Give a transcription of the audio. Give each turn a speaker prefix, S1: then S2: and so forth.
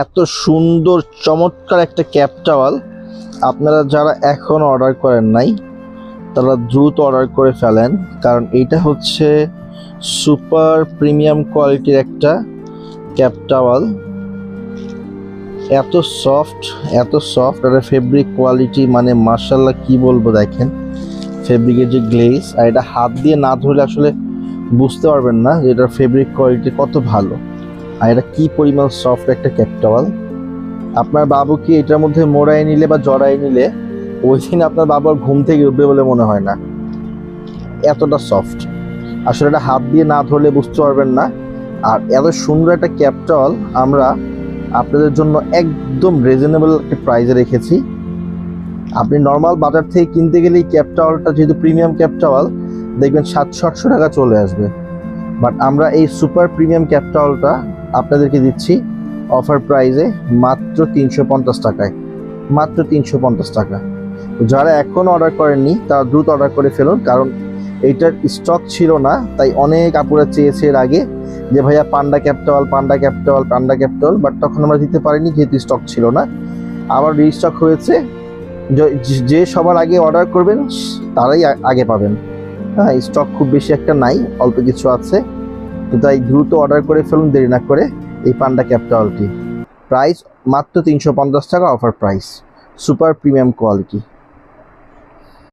S1: এত সুন্দর চমৎকার একটা ক্যাপ টাওয়াল আপনারা যারা এখন অর্ডার করেন নাই তারা দ্রুত অর্ডার করে ফেলেন, কারণ এইটা হচ্ছে সুপার প্রিমিয়াম কোয়ালিটির একটা ক্যাপ টাওয়াল। এত সফট আর ফেব্রিক কোয়ালিটি মানে মার্শাল্লাহ কি বলবো। দেখেন ফেব্রিকের যে গ্লেজ, আর এটা হাত দিয়ে না ধরলে আসলে বুঝতে পারবেন না যে এটার ফেব্রিক কোয়ালিটি কত ভালো, আর এটা কি পরিমাণ সফট একটা ক্যাপ টাওয়াল। আপনার বাবুকে এটার মধ্যে মোড়ায় নিলে বা জড়াই নিলে ওই দিন আপনার বাবার ঘুম থেকে উঠবে বলে মনে হয় না, এতটা সফট। আসলে এটা হাত দিয়ে না ধরলে বুঝতে পারবেন না। আর এত সুন্দর একটা ক্যাপ টাওয়াল আমরা আপনাদের জন্য একদম রিজনেবল একটা প্রাইসে রেখেছি। আপনি নর্মাল বাজার থেকে কিনতে গেলে এই ক্যাপ টাওয়ালটা, যেহেতু প্রিমিয়াম ক্যাপ টাওয়াল, দেখবেন 700-800 টাকা চলে আসবে। বাট আমরা এই সুপার প্রিমিয়াম ক্যাপ টাওয়ালটা আপনাদেরকে দিচ্ছি অফার প্রাইসে মাত্র 350 টাকায়, মাত্র 350 টাকা। যারা এখন অর্ডার করেননি তারা দ্রুত অর্ডার করে ফেলুন, কারণ এইটার স্টক ছিল না। তাই অনেক আপুরা চেয়েছে এর আগে যে ভাইয়া panda cap towel, panda cap towel, panda cap towel, but তখন আমরা দিতে পারিনি যেহেতু স্টক ছিল না। আবার রিস্টক হয়েছে। যে সবার আগে অর্ডার করবেন তারাই আগে পাবেন। হ্যাঁ, স্টক খুব বেশি একটা নাই, অল্প কিছু আছে। তো তাই দ্রুত অর্ডার করে ফেলুন দেরি না করে এই পান্ডা ক্যাপ টাওয়ালটি। প্রাইস মাত্র 350 টাকা, offer price, super premium quality.